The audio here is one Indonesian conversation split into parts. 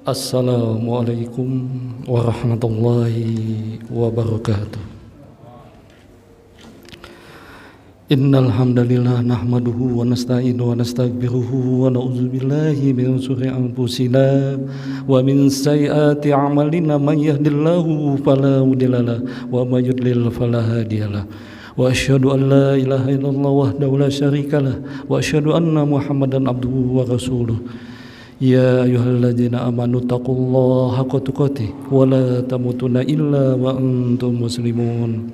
Assalamualaikum warahmatullahi wabarakatuh. Innal hamdalillah nahmaduhu wa nasta'inuhu wa nastaghfiruhu wa na'udzu billahi min shururi anfusina wa min sayyiati a'malina may yahdihillahu fala mudhillalah wa may yudlil fala hadiyalah. Wa asyhadu an la ilaha illallah wahdahu la syarikalah wa asyhadu anna Muhammadan abduhu wa rasuluh. Ya ayyuhalladzina amanu taqullaha haqqa tuqatih wa la tamutunna illa wa antum muslimun.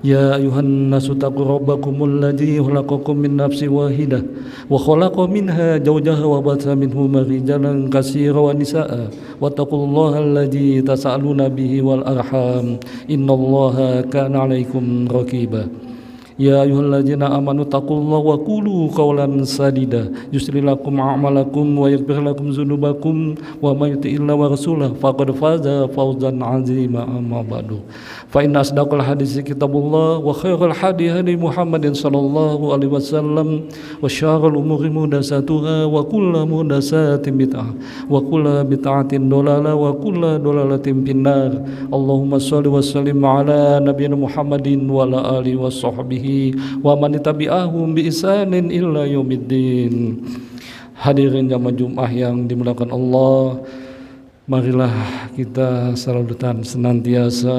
Ya ayyuhan nasu taqu rabbakumul ladzi khalaqakum min nafsin wahidah wa khalaqa minha zawjaha wa batha minhuma rijalan katsiran wa nisaa wa taqullaha alladzi tasaaluna bihi wal arham innallaha kana 'alaikum raqiba. Ya ayyuhalladzina amanu taqullaha wa qulu qawlan sadida yusli lakum a'malakum wa yaghfir lakum dzunubakum wa may yuti'illaha wa rasulahu faqad faza fawzan 'azima. Amma ba'du, fa inna asdaqal hadits kitabullah wa khairal hadi hadi Muhammadin sallallahu alaihi wasallam wa syarrul umuri muhdatsatuha wa kullu muhdatsatin bid'ah wa kullu bid'atin dhalalah wa kullu dhalalatin finnar. Allahumma shalli wa sallim ala nabiyyina Muhammadin wa ala alihi wa sahbihi wa man tabi'ahum bi ihsanin illa yaumiddin. Hadirin jamaah Jumat yang dimuliakan Allah, marilah kita selalu dan senantiasa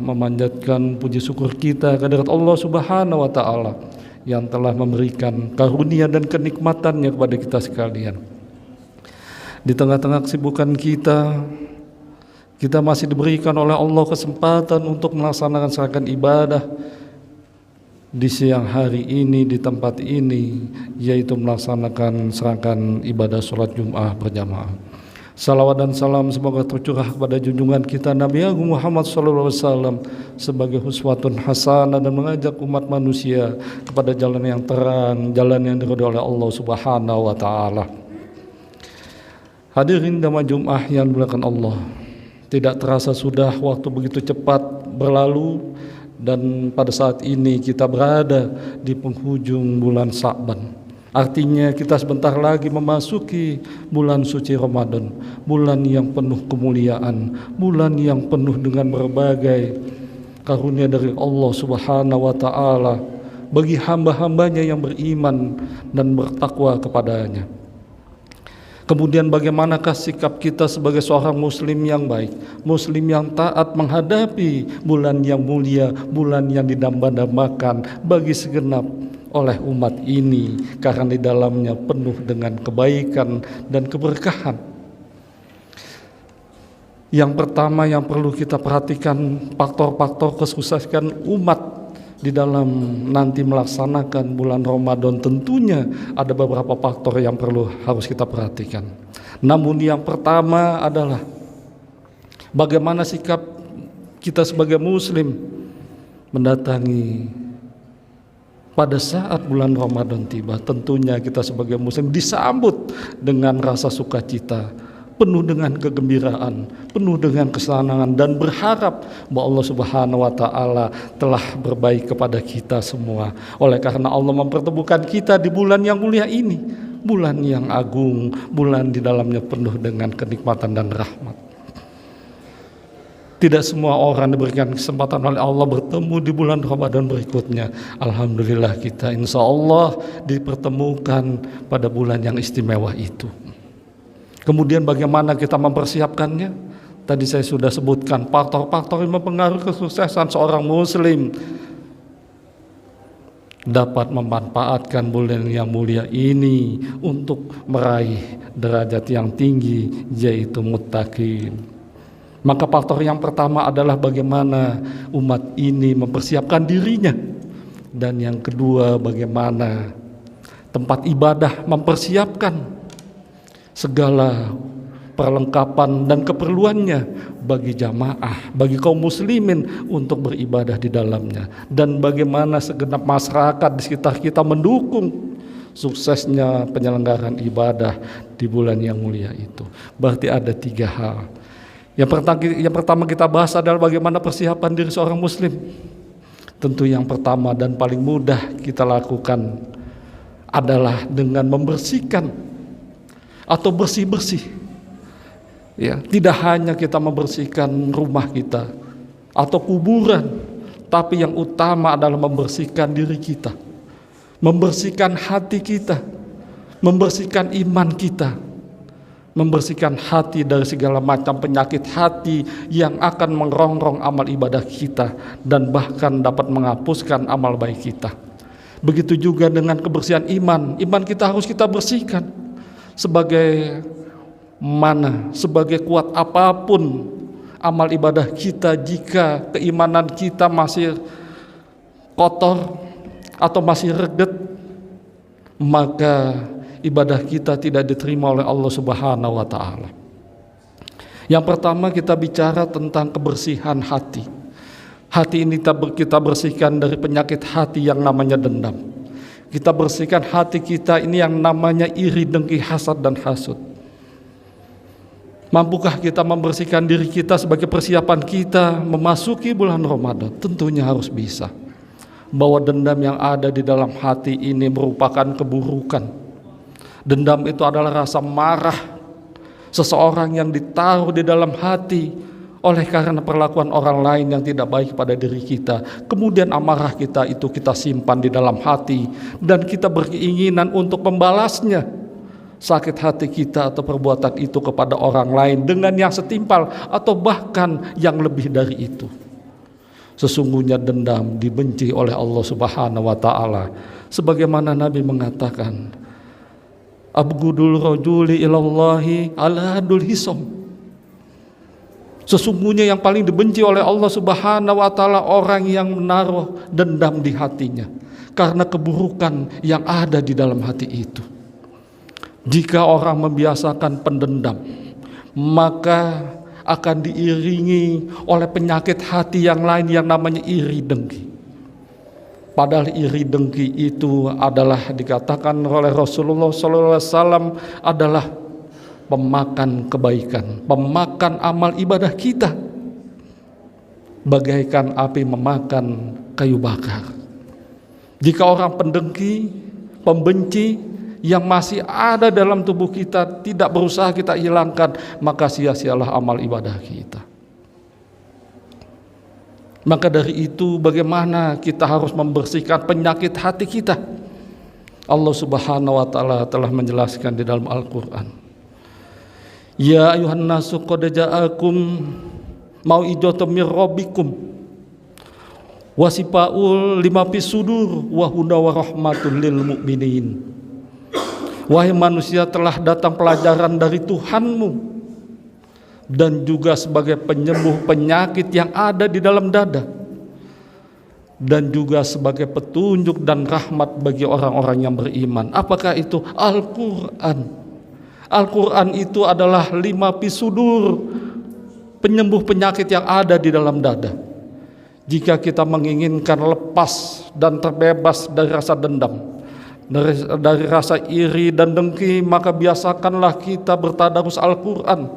memanjatkan puji syukur kita kehadirat Allah Subhanahu wa taala yang telah memberikan karunia dan kenikmatannya kepada kita sekalian. Di tengah-tengah kesibukan kita masih diberikan oleh Allah kesempatan untuk melaksanakan serangkaian ibadah di siang hari ini di tempat ini, yaitu melaksanakan serangkaian ibadah sholat Jum'ah berjamaah. Salawat dan salam semoga tercurah kepada junjungan kita Nabi Agung Muhammad SAW sebagai uswatun hasanah dan mengajak umat manusia kepada jalan yang terang, jalan yang diridhoi oleh Allah Subhanahu wa taala. Hadirin jamaah Jum'ah yang dimuliakan Allah, tidak terasa sudah waktu begitu cepat berlalu. Dan pada saat ini kita berada di penghujung bulan Sya'ban. Artinya kita sebentar lagi memasuki bulan suci Ramadan, bulan yang penuh kemuliaan, bulan yang penuh dengan berbagai karunia dari Allah Subhanahu wa taala bagi hamba-hambanya yang beriman dan bertakwa kepadanya. Kemudian bagaimanakah sikap kita sebagai seorang muslim yang baik, muslim yang taat menghadapi bulan yang mulia, bulan yang didamba-dambakan bagi segenap oleh umat ini, karena di dalamnya penuh dengan kebaikan dan keberkahan. Yang pertama yang perlu kita perhatikan, faktor-faktor kesuksesan umat di dalam nanti melaksanakan bulan Ramadan, tentunya ada beberapa faktor yang harus kita perhatikan. Namun yang pertama adalah bagaimana sikap kita sebagai muslim mendatangi pada saat bulan Ramadan tiba. Tentunya kita sebagai muslim disambut dengan rasa sukacita, penuh dengan kegembiraan, penuh dengan kesenangan, dan berharap bahwa Allah Subhanahu wa taala telah berbaik kepada kita semua. Oleh karena Allah mempertemukan kita di bulan yang mulia ini, bulan yang agung, bulan di dalamnya penuh dengan kenikmatan dan rahmat. Tidak semua orang diberikan kesempatan oleh Allah bertemu di bulan Ramadan berikutnya. Alhamdulillah kita insya Allah dipertemukan pada bulan yang istimewa itu. Kemudian bagaimana kita mempersiapkannya? Tadi saya sudah sebutkan faktor-faktor yang mempengaruhi kesuksesan seorang muslim dapat memanfaatkan bulan yang mulia ini untuk meraih derajat yang tinggi, yaitu muttaqin. Maka faktor yang pertama adalah bagaimana umat ini mempersiapkan dirinya, dan yang kedua bagaimana tempat ibadah mempersiapkan segala perlengkapan dan keperluannya bagi jamaah, bagi kaum muslimin untuk beribadah di dalamnya, dan bagaimana segenap masyarakat di sekitar kita mendukung suksesnya penyelenggaraan ibadah di bulan yang mulia itu. Berarti ada 3 hal. Yang pertama kita bahas adalah bagaimana persiapan diri seorang muslim. Tentu yang pertama dan paling mudah kita lakukan adalah dengan membersihkan atau bersih-bersih Ya, tidak hanya kita membersihkan rumah kita atau kuburan, tapi yang utama adalah membersihkan diri kita, membersihkan hati kita, membersihkan iman kita, membersihkan hati dari segala macam penyakit hati yang akan merongrong amal ibadah kita dan bahkan dapat menghapuskan amal baik kita. Begitu juga dengan kebersihan iman. Iman kita harus kita bersihkan. Sebagai mana, sebagai kuat apapun amal ibadah kita, jika keimanan kita masih kotor atau masih reget, maka ibadah kita tidak diterima oleh Allah Subhanahu wa Ta'ala. Yang pertama, kita bicara tentang kebersihan hati. Hati ini kita bersihkan dari penyakit hati yang namanya dendam. Kita bersihkan hati kita ini yang namanya iri, dengki, hasad, dan hasud. Mampukah kita membersihkan diri kita sebagai persiapan kita memasuki bulan Ramadan? Tentunya harus bisa. Bahwa dendam yang ada di dalam hati ini merupakan keburukan. Dendam itu adalah rasa marah seseorang yang ditaruh di dalam hati oleh karena perlakuan orang lain yang tidak baik pada diri kita. Kemudian amarah kita itu kita simpan di dalam hati dan kita berkeinginan untuk membalasnya, sakit hati kita atau perbuatan itu kepada orang lain dengan yang setimpal atau bahkan yang lebih dari itu. Sesungguhnya dendam dibenci oleh Allah Subhanahu wa Ta'ala, sebagaimana Nabi mengatakan, abghudul rajuli ilallahi aladul hisam. Sesungguhnya yang paling dibenci oleh Allah Subhanahu wa Ta'ala orang yang menaruh dendam di hatinya karena keburukan yang ada di dalam hati itu. Jika orang membiasakan pendendam, maka akan diiringi oleh penyakit hati yang lain yang namanya iri dengki. Padahal iri dengki itu adalah dikatakan oleh Rasulullah SAW adalah pemakan kebaikan, pemakan amal ibadah kita, bagaikan api memakan kayu bakar. Jika orang pendengki, pembenci yang masih ada dalam tubuh kita tidak berusaha kita hilangkan, maka sia-sialah amal ibadah kita. Maka dari itu bagaimana kita harus membersihkan penyakit hati kita? Allah Subhanahu wa Ta'ala telah menjelaskan di dalam Al-Quran. Ya ayuhan nasu qad ja'akum mau'idhatum mir rabbikum wa sifaa'ul lima fis sudur wa huda wa rahmatul lil mu'minin. Wahai manusia, telah datang pelajaran dari Tuhanmu dan juga sebagai penyembuh penyakit yang ada di dalam dada, dan juga sebagai petunjuk dan rahmat bagi orang-orang yang beriman. Apakah itu? Al-Quran. Al-Quran itu adalah lima pisudur, penyembuh penyakit yang ada di dalam dada. Jika kita menginginkan lepas dan terbebas dari rasa dendam, dari rasa iri dan dengki, maka biasakanlah kita bertadarus Al-Quran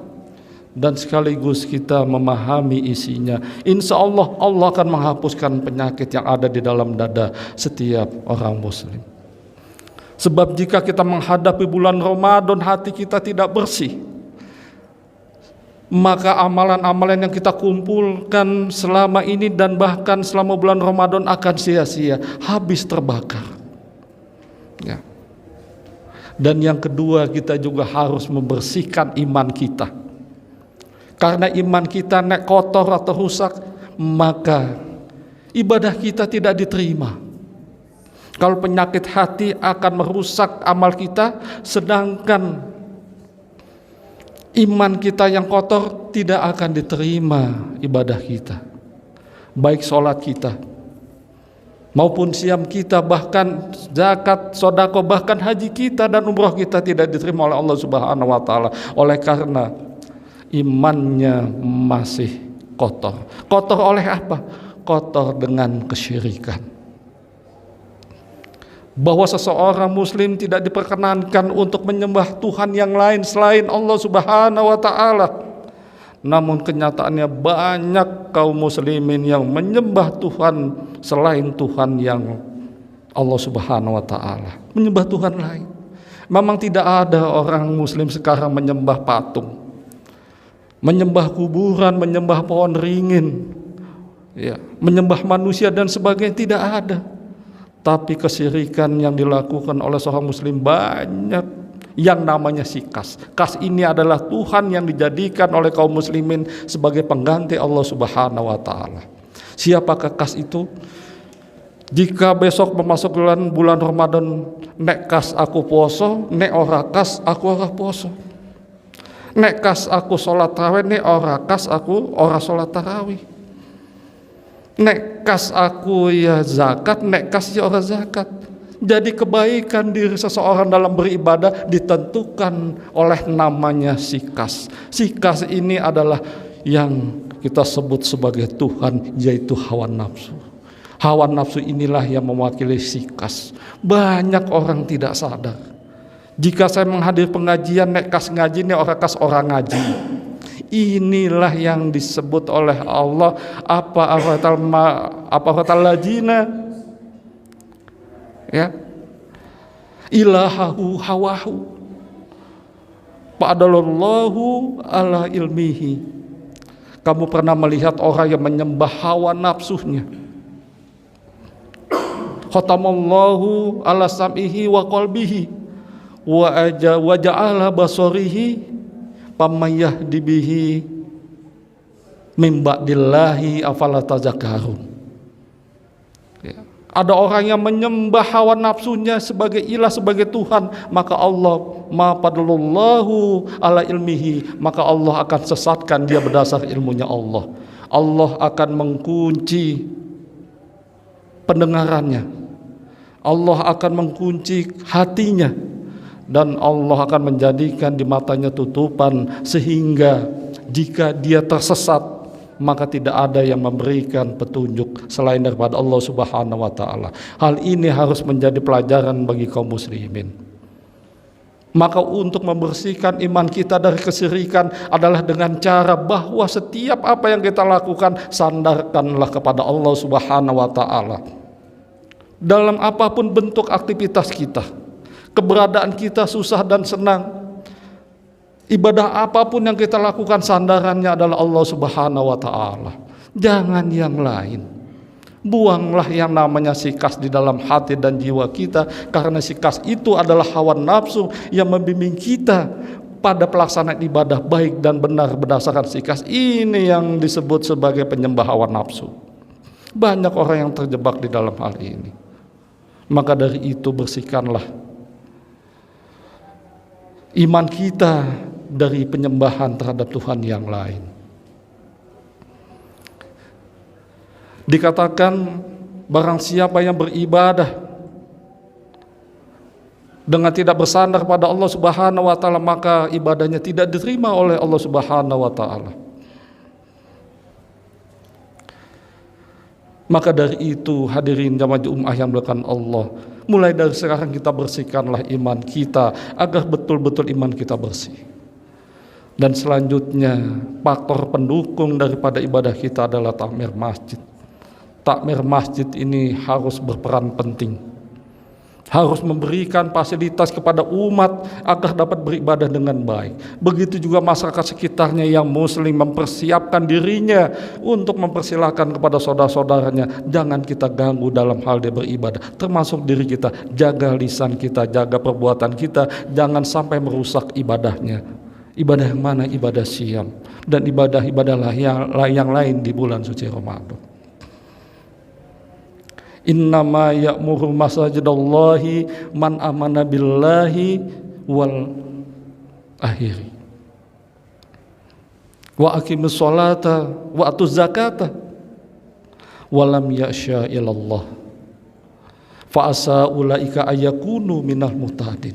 dan sekaligus kita memahami isinya. Insya Allah, Allah akan menghapuskan penyakit yang ada di dalam dada setiap orang muslim. Sebab jika kita menghadapi bulan Ramadan hati kita tidak bersih, maka amalan-amalan yang kita kumpulkan selama ini dan bahkan selama bulan Ramadan akan sia-sia, habis terbakar. Ya. Dan yang kedua, kita juga harus membersihkan iman kita. Karena iman kita nek kotor atau rusak, maka ibadah kita tidak diterima. Kalau penyakit hati akan merusak amal kita, sedangkan iman kita yang kotor tidak akan diterima ibadah kita. Baik sholat kita maupun siam kita, bahkan zakat, sedekah, bahkan haji kita dan umrah kita tidak diterima oleh Allah Subhanahu wa Ta'ala. Oleh karena imannya masih kotor. Kotor oleh apa? Kotor dengan kesyirikan. Bahwa seseorang muslim tidak diperkenankan untuk menyembah Tuhan yang lain selain Allah Subhanahu wa Ta'ala. Namun kenyataannya banyak kaum muslimin yang menyembah Tuhan selain Tuhan yang Allah Subhanahu wa Ta'ala, menyembah Tuhan lain. Memang tidak ada orang muslim sekarang menyembah patung, menyembah kuburan, menyembah pohon ringin, ya, menyembah manusia dan sebagainya, tidak ada. Tapi kesyirikan yang dilakukan oleh seorang muslim banyak, yang namanya si Kas. Kas ini adalah Tuhan yang dijadikan oleh kaum muslimin sebagai pengganti Allah Subhanahu wa taala. Siapakah Kas itu? Jika besok memasuki bulan Ramadan, nek kas aku poso, nek ora kas aku ora poso. Nek kas aku sholat tarawih, nek ora kas aku ora sholat tarawih. Nek kas aku ya zakat, nek kas ya ora zakat. Jadi kebaikan diri seseorang dalam beribadah ditentukan oleh namanya si Kas. Si Kas ini adalah yang kita sebut sebagai Tuhan, yaitu hawa nafsu. Hawa nafsu inilah yang mewakili si Kas. Banyak orang tidak sadar. Jika saya menghadir pengajian, nek kas ngaji, nek ora kas orang ngaji. Inilah yang disebut oleh Allah apa lajina, ya, ilahahu hawahu fa'adalallahu ala ilmihi. Kamu pernah melihat orang yang menyembah hawa nafsunya? Khatamallahu ala sam'ihi wa qalbihi wa ja'ala basarihi pamayah dibihi min ba'dillahi afala tazakkarun. Ya. Ada orang yang menyembah hawa nafsunya sebagai ilah, sebagai Tuhan, maka Allah ma fadlullahu ala ilmihi, maka Allah akan sesatkan dia berdasar ilmunya Allah. Allah akan mengunci pendengarannya, Allah akan mengunci hatinya, dan Allah akan menjadikan di matanya tutupan, sehingga jika dia tersesat maka tidak ada yang memberikan petunjuk selain daripada Allah Subhanahu wa taala. Hal ini harus menjadi pelajaran bagi kaum muslimin. Maka untuk membersihkan iman kita dari kesyirikan adalah dengan cara bahwa setiap apa yang kita lakukan, sandarkanlah kepada Allah Subhanahu wa taala. Dalam apapun bentuk aktivitas kita, keberadaan kita susah dan senang, ibadah apapun yang kita lakukan, sandarannya adalah Allah Subhanahu wa taala. Jangan yang lain. Buanglah yang namanya sikas di dalam hati dan jiwa kita, karena sikas itu adalah hawa nafsu yang membimbing kita pada pelaksanaan ibadah baik dan benar berdasarkan sikas. Ini yang disebut sebagai penyembah hawa nafsu. Banyak orang yang terjebak di dalam hal ini. Maka dari itu bersihkanlah iman kita dari penyembahan terhadap Tuhan yang lain. Dikatakan barang siapa yang beribadah dengan tidak bersandar pada Allah Subhanahu wa taala, maka ibadahnya tidak diterima oleh Allah Subhanahu wa taala. Maka dari itu hadirin jamaah Jumat yang dimuliakan Allah, mulai dari sekarang kita bersihkanlah iman kita agar betul-betul iman kita bersih. Dan selanjutnya faktor pendukung daripada ibadah kita adalah takmir masjid. Takmir masjid ini harus berperan penting, harus memberikan fasilitas kepada umat agar dapat beribadah dengan baik. Begitu juga masyarakat sekitarnya yang muslim mempersiapkan dirinya untuk mempersilahkan kepada saudara-saudaranya. Jangan kita ganggu dalam hal dia beribadah, termasuk diri kita. Jaga lisan kita, jaga perbuatan kita, jangan sampai merusak ibadahnya. Ibadah yang mana? Ibadah siam dan ibadah-ibadah yang lain di bulan suci Ramadan. Innama ya'muru masajidallahi man amana billahi wal akhiri wa aqimus sholata wa atuz zakata wa lam yasha ilallah fa asa ulaika ayakunu minal muhtadin.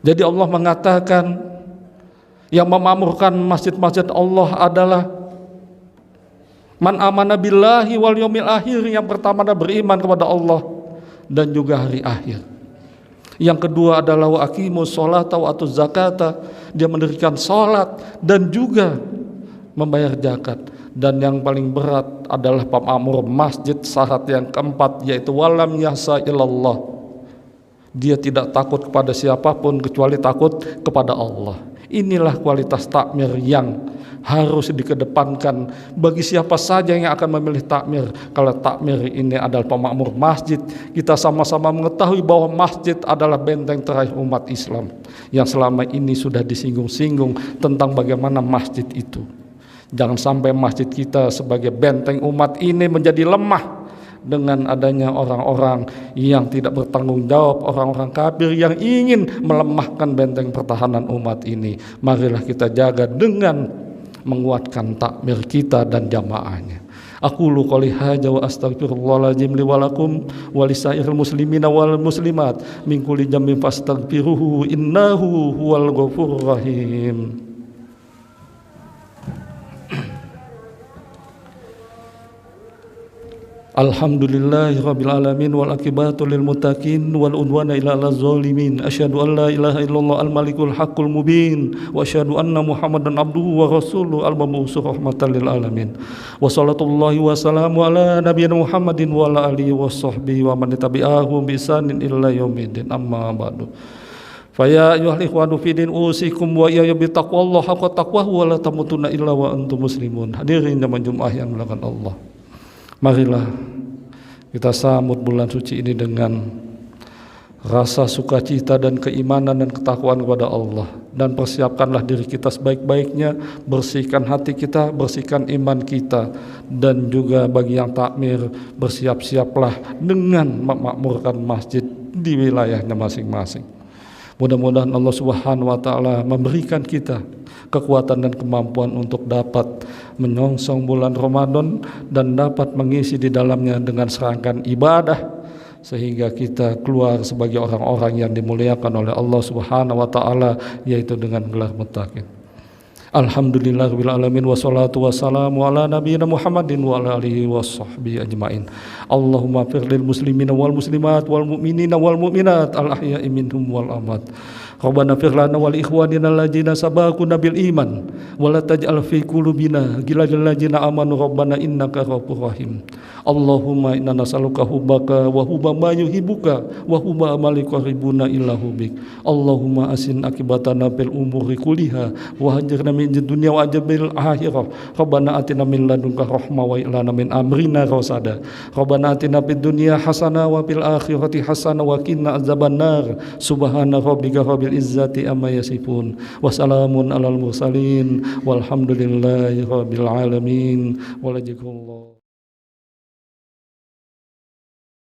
Jadi Allah mengatakan yang memamurkan masjid-masjid Allah adalah man amana billahi wal yaumil akhir. Yang pertama adalah beriman kepada Allah dan juga hari akhir. Yang kedua adalah wa aqimus sholata wa atuz zakata, dia mendirikan salat dan juga membayar zakat. Dan yang paling berat adalah pamamur masjid, syarat yang keempat yaitu walam yahsa ilallah, dia tidak takut kepada siapapun kecuali takut kepada Allah. Inilah kualitas takmir yang harus dikedepankan bagi siapa saja yang akan memilih takmir. Kalau takmir ini adalah pemakmur masjid, kita sama-sama mengetahui bahwa masjid adalah benteng terakhir umat Islam yang selama ini sudah disinggung-singgung tentang bagaimana masjid itu. Jangan sampai masjid kita sebagai benteng umat ini menjadi lemah dengan adanya orang-orang yang tidak bertanggung jawab, orang-orang kafir yang ingin melemahkan benteng pertahanan umat ini. Marilah kita jaga dengan menguatkan takmir kita dan jamaahnya. Aqulu qouli hadza wa astaghfirullahaladzim li wa lakum wa lisairil muslimina wal muslimat min kulli dhanbin fastaghfiruhu innahu huwal ghafurur rahim. Alhamdulillahi rabbil alamin wal akibatu lil muttaqin wal udwana ila al zalimin. Asyhadu an la ilaha illallah al malikul haqqul mubin wa asyhadu anna muhammadan abduhu wa rasuluhu al mab'utsur rahmatan lil alamin. Wa sallallahu wa salamu ala nabiyina Muhammadin wa ala alihi wa sahbihi wa man tabi'ahum bi ihsanin ila yaumiddin. Amma ba'du. Fa ya ayyuhal ikhwanu fi din usikum wa iyaya bi taqwallahi haqqa taqwahu wa la tamutunna illa wa antum muslimun. Hadirin jamaah Jumat yang dimuliakan Allah. Marilah kita sambut bulan suci ini dengan rasa sukacita dan keimanan dan ketakwaan kepada Allah, dan persiapkanlah diri kita sebaik-baiknya, bersihkan hati kita, bersihkan iman kita, dan juga bagi yang takmir bersiap-siaplah dengan memakmurkan masjid di wilayahnya masing-masing. Mudah-mudahan Allah Subhanahu wa taala memberikan kita kekuatan dan kemampuan untuk dapat menyongsong bulan Ramadan dan dapat mengisi di dalamnya dengan serangkaian ibadah sehingga kita keluar sebagai orang-orang yang dimuliakan oleh Allah Subhanahu wa taala, yaitu dengan gelar muttaqin. Alhamdulillahirabbil alamin wassalatu wassalamu ala nabiyina Muhammadin wa ala alihi washabbihi ajmain. Allahumma fir lil muslimina wal muslimat wal mu'minina wal mu'minat al ahya'i minhum wal amwat. Rabbana fir lana wal ikhwanina alladzina sabaquna bil iman wa la taj'al fi qulubina ghillan ladzina amanu rabbana innaka ghafurur rahim. Allahumma inna nas'aluka hubbaka wa hubba ma yuhibbuka wa hubba amali qaribuna illa hubbik. Allahumma asin akibatana bil umuri kulliha wa hajirna min dunya wa ajabil akhirah. Rabbana atina min ladunka rahmah wa ilana min amrina rasada. Rabbana atina fid dunya hasanah wa fil akhirati hasanah wa qina azabannar. Subhana rabbika rabbil izzati amma yasifun wa salamun alal mursalin walhamdulillahi rabbil alamin. Wa